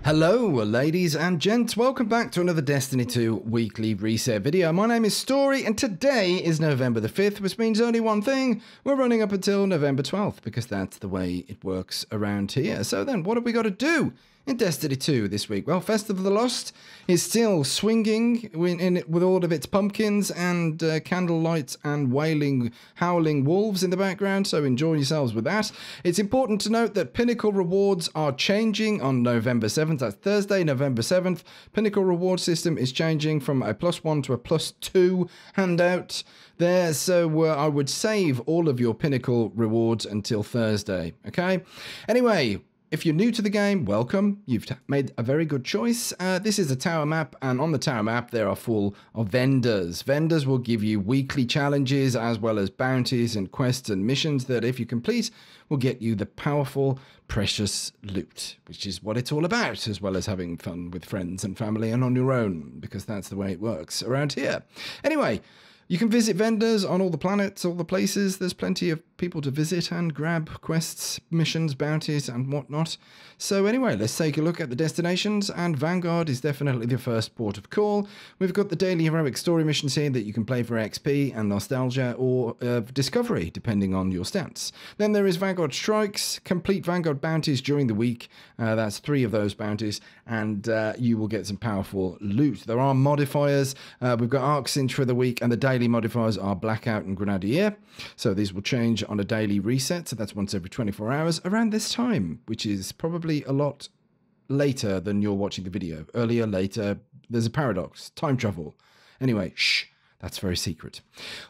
Hello ladies and gents, welcome back to another Destiny 2 weekly reset video. My name is Story and today is November the 5th, which means only one thing: we're running up until November 12th because that's the way it works around here. So then what have we got to do in Destiny 2 this week? Well, Festival of the Lost is still swinging with all of its pumpkins and candle lights and wailing, howling wolves in the background, so enjoy yourselves with that. It's important to note that Pinnacle rewards are changing on November 7th. That's Thursday, November 7th. Pinnacle reward system is changing from a +1 to a +2 handout there, so I would save all of your Pinnacle rewards until Thursday, okay? Anyway, if you're new to the game, welcome. You've made a very good choice. This is a tower map, and on the tower map there are full of vendors. Vendors will give you weekly challenges as well as bounties and quests and missions that, if you complete, will get you the powerful, precious loot, which is what it's all about, as well as having fun with friends and family and on your own, because that's the way it works around here. Anyway, you can visit vendors on all the planets, all the places. There's plenty of people to visit and grab quests, missions, bounties, and whatnot. So anyway, let's take a look at the destinations, and Vanguard is definitely the first port of call. We've got the daily heroic story missions here that you can play for XP and nostalgia or discovery, depending on your stats. Then there is Vanguard Strikes, complete Vanguard bounties during the week. That's 3 of those bounties, and you will get some powerful loot. There are modifiers. We've got Arc Cinch for the week, and the daily modifiers are Blackout and Grenadier. So these will change on a daily reset, so that's once every 24 hours around this time, which is probably a lot later than you're watching the video. Earlier, later, there's a paradox, time travel. Anyway, shh, that's very secret.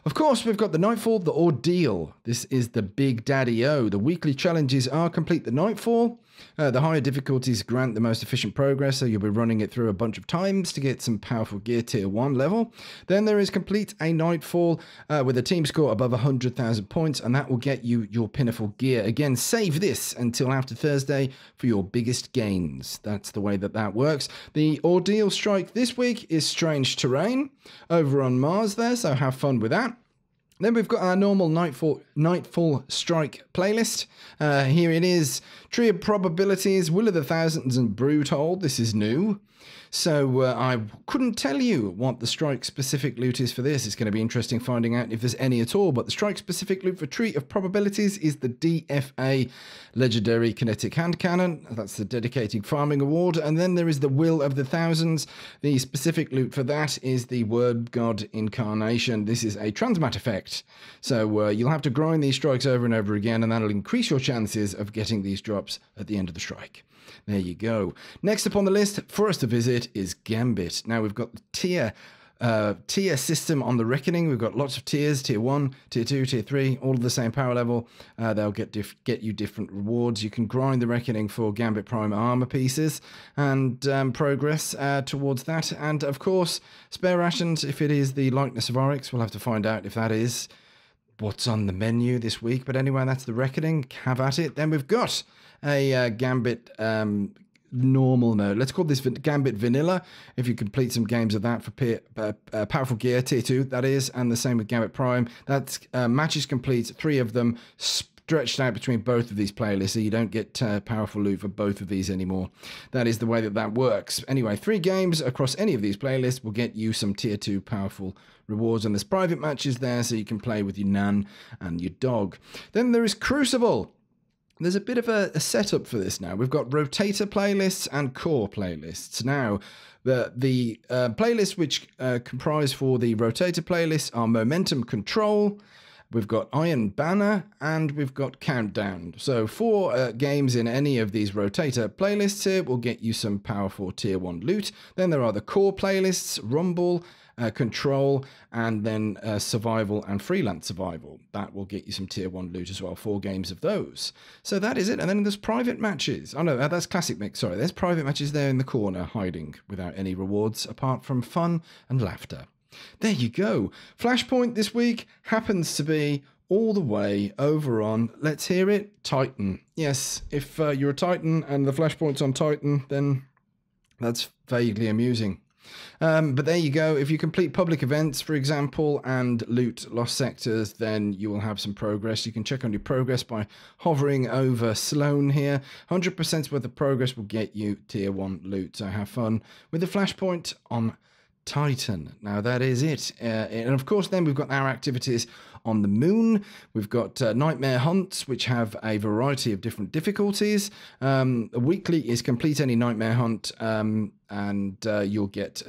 Of course, we've got the Nightfall, the Ordeal. This is the big daddy-o. The weekly challenges are complete the Nightfall. The higher difficulties grant the most efficient progress, so you'll be running it through a bunch of times to get some powerful gear tier 1 level. Then there is complete a Nightfall with a team score above 100,000 points, and that will get you your pinnacle gear. Again, save this until after Thursday for your biggest gains. That's the way that works. The Ordeal Strike this week is Strange Terrain over on Mars there, so have fun with that. Then we've got our normal Nightfall Strike playlist. Here it is: Tree of Probabilities, Will of the Thousands, and Broodhold. This is new. So I couldn't tell you what the strike-specific loot is for this. It's going to be interesting finding out if there's any at all. But the strike-specific loot for Tree of Probabilities is the DFA Legendary Kinetic Hand Cannon. That's the Dedicated Farming Award. And then there is the Will of the Thousands. The specific loot for that is the Word God Incarnation. This is a transmat effect. So you'll have to grind these strikes over and over again, and that'll increase your chances of getting these drops at the end of the strike. There you go. Next up on the list for us to visit is Gambit. Now we've got the tier system on the Reckoning. We've got lots of tiers: tier 1, tier 2, tier 3, all of the same power level. They'll get you different rewards. You can grind the Reckoning for Gambit Prime armor pieces and progress towards that. And of course, spare rations if it is the Likeness of Oryx. We'll have to find out if that is what's on the menu this week. But anyway, that's the Reckoning. Have at it. Then we've got a Gambit normal mode. Let's call this Gambit Vanilla. If you complete some games of that for Powerful Gear, tier 2, that is, and the same with Gambit Prime. That's matches complete, 3 of them, stretched out between both of these playlists, so you don't get powerful loot for both of these anymore. That is the way that works. Anyway, 3 games across any of these playlists will get you some tier 2 powerful rewards, and there's private matches there, so you can play with your nan and your dog. Then there is Crucible. There's a bit of a setup for this now. We've got rotator playlists and core playlists. Now, the playlists which comprise for the rotator playlists are Momentum Control, we've got Iron Banner, and we've got Countdown. So 4 games in any of these rotator playlists here will get you some powerful tier 1 loot. Then there are the core playlists: Rumble, Control, and then Survival and Freelance Survival. That will get you some tier 1 loot as well. 4 games of those. So that is it. And then there's private matches. Oh no, that's Classic Mix. Sorry, there's private matches there in the corner, hiding without any rewards apart from fun and laughter. There you go. Flashpoint this week happens to be all the way over on, let's hear it, Titan. Yes, if you're a Titan and the Flashpoint's on Titan, then that's vaguely amusing. But there you go. If you complete public events, for example, and loot lost sectors, then you will have some progress. You can check on your progress by hovering over Sloan here. 100% worth of progress will get you tier 1 loot. So have fun with the flashpoint on Titan. Now that is it. And of course then we've got our activities on the moon. We've got nightmare hunts, which have a variety of different difficulties. Weekly is complete any nightmare hunt, and you'll get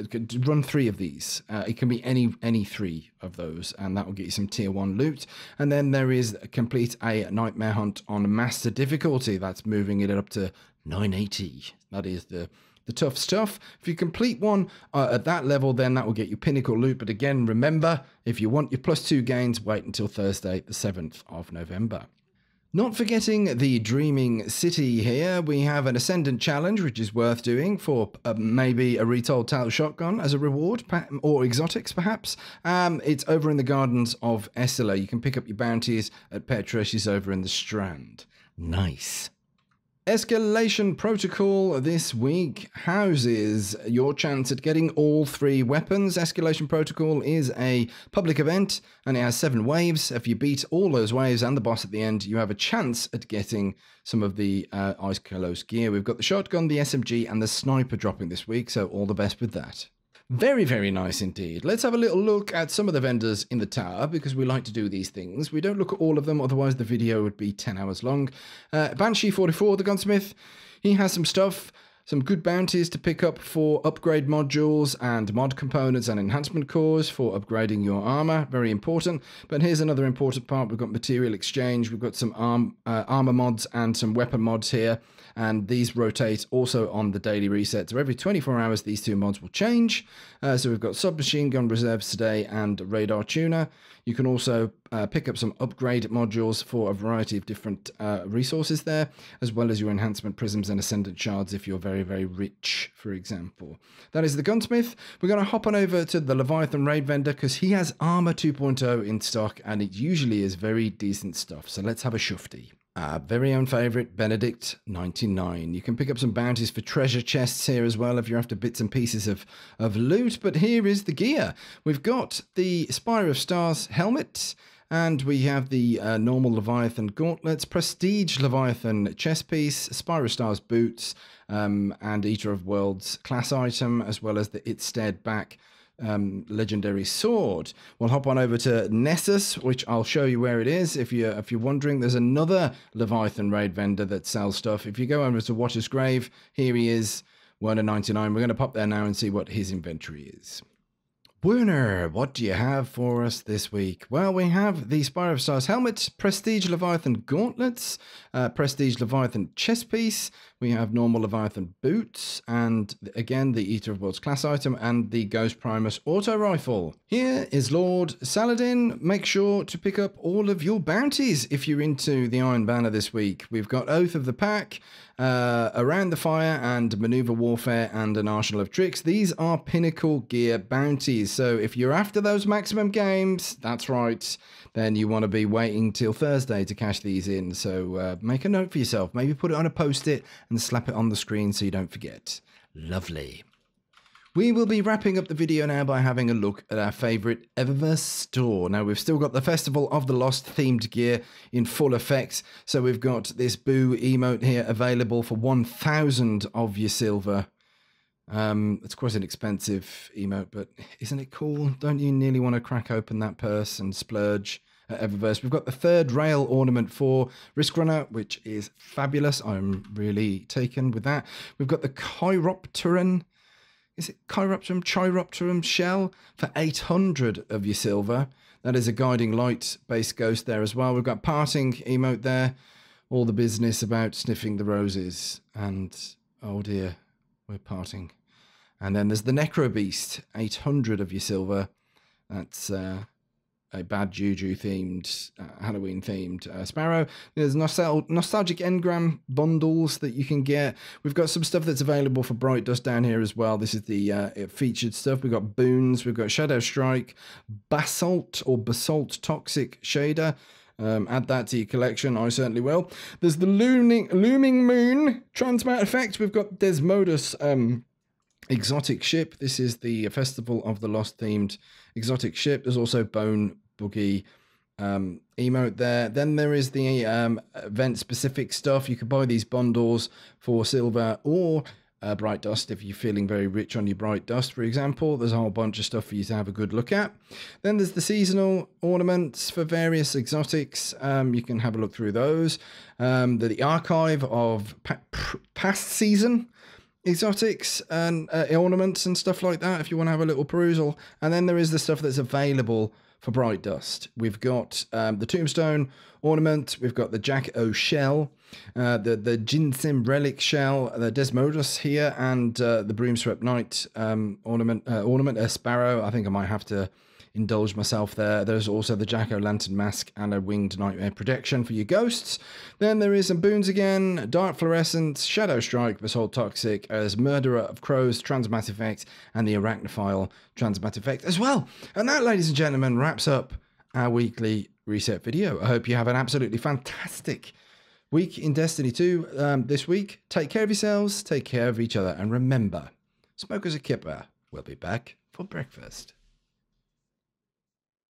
run 3 of these. It can be any 3 of those, and that will get you some tier 1 loot. And then there is complete a nightmare hunt on master difficulty. That's moving it up to 980. That is the tough stuff. If you complete one at that level, then that will get you pinnacle loot. But again, remember, if you want your +2 gains, wait until Thursday, the 7th of November. Not forgetting the Dreaming City here, we have an Ascendant Challenge, which is worth doing for maybe a retold Tail Shotgun as a reward, or exotics perhaps. It's over in the Gardens of Essela. You can pick up your bounties at Petra. She's over in the Strand. Nice. Escalation Protocol this week houses your chance at getting all 3 weapons. Escalation Protocol is a public event and it has 7 waves. If you beat all those waves and the boss at the end, you have a chance at getting some of the Ikelos gear. We've got the shotgun, the SMG, and the sniper dropping this week, so all the best with that. Very, very nice indeed. Let's have a little look at some of the vendors in the tower, because we like to do these things. We don't look at all of them, otherwise the video would be 10 hours long. Banshee44, the gunsmith, he has some stuff, some good bounties to pick up for upgrade modules and mod components and enhancement cores for upgrading your armor. Very important. But here's another important part. We've got material exchange. We've got some armor mods and some weapon mods here. And these rotate also on the daily reset. So every 24 hours, these 2 mods will change. So we've got submachine gun reserves today and radar tuner. You can also pick up some upgrade modules for a variety of different resources there, as well as your enhancement prisms and ascendant shards if you're very, very rich, for example. That is the gunsmith. We're going to hop on over to the Leviathan raid vendor because he has armor 2.0 in stock and it usually is very decent stuff. So let's have a shufty. Very own favourite, Benedict 99. You can pick up some bounties for treasure chests here as well if you're after bits and pieces of loot. But here is the gear. We've got the Spire of Stars helmet, and we have the normal Leviathan gauntlets, Prestige Leviathan chest piece, Spire of Stars boots, and Eater of Worlds class item, as well as the Itstead back legendary sword. We'll hop on over to Nessus, which I'll show you where it is. If you're wondering, there's another Leviathan raid vendor that sells stuff. If you go over to Watcher's Grave, here he is, Werner 99. We're going to pop there now and see what his inventory is. Werner, what do you have for us this week? Well, we have the Spire of Stars helmet, Prestige Leviathan gauntlets, Prestige Leviathan chest piece. We have normal Leviathan boots, and again, the Eater of Worlds class item, and the Ghost Primus auto rifle. Here is Lord Saladin. Make sure to pick up all of your bounties if you're into the Iron Banner this week. We've got Oath of the Pack, Around the Fire, and Maneuver Warfare, and an Arsenal of Tricks. These are pinnacle gear bounties. So if you're after those maximum games, that's right, then you want to be waiting till Thursday to cash these in. So make a note for yourself. Maybe put it on a post-it and slap it on the screen so you don't forget. Lovely. We will be wrapping up the video now by having a look at our favourite Eververse store. Now, we've still got the Festival of the Lost themed gear in full effect. So we've got this Boo emote here available for 1,000 of your silver. It's quite an expensive emote, but isn't it cool? Don't you nearly want to crack open that purse and splurge at Eververse? We've got the third rail ornament for Risk Runner, which is fabulous. I'm really taken with that. We've got the Chiropteran. Is it Chiropteran shell for 800 of your silver. That is a guiding light based ghost there as well. We've got parting emote there. All the business about sniffing the roses. And oh dear, we're parting. And then there's the Necro Beast, 800 of your silver. That's a bad juju themed, Halloween themed Sparrow. There's nostalgic engram bundles that you can get. We've got some stuff that's available for Bright Dust down here as well. This is the featured stuff. We've got boons, we've got Shadow Strike, Basalt Toxic Shader. Add that to your collection, I certainly will. There's the Looming Moon Transmount effect. We've got Desmodus exotic ship. This is the Festival of the Lost themed exotic ship. There's also Bone Boogie emote there. Then there is the event specific stuff. You can buy these bundles for silver or bright dust if you're feeling very rich on your bright dust, for example. There's a whole bunch of stuff for you to have a good look at. Then there's the seasonal ornaments for various exotics. You can have a look through those. The archive of past season exotics and ornaments and stuff like that if you want to have a little perusal. And then there is the stuff that's available for bright dust. We've got the tombstone ornament, we've got the Jack O shell, the Ginseng relic shell, the Desmodus here, and the Broomswept Knight ornament, a sparrow. I think I might have to indulge myself there. There's also the Jack-o'-lantern mask and a winged nightmare protection for your ghosts. Then there is some boons again: Dark Fluorescence, Shadow Strike, Basalt Toxic, as Murderer of Crows, Transmat Effect, and the Arachnophile Transmat Effect as well. And that, ladies and gentlemen, wraps up our weekly reset video. I hope you have an absolutely fantastic week in Destiny 2 this week. Take care of yourselves, take care of each other, and remember, smokers a kipper. We'll be back for breakfast.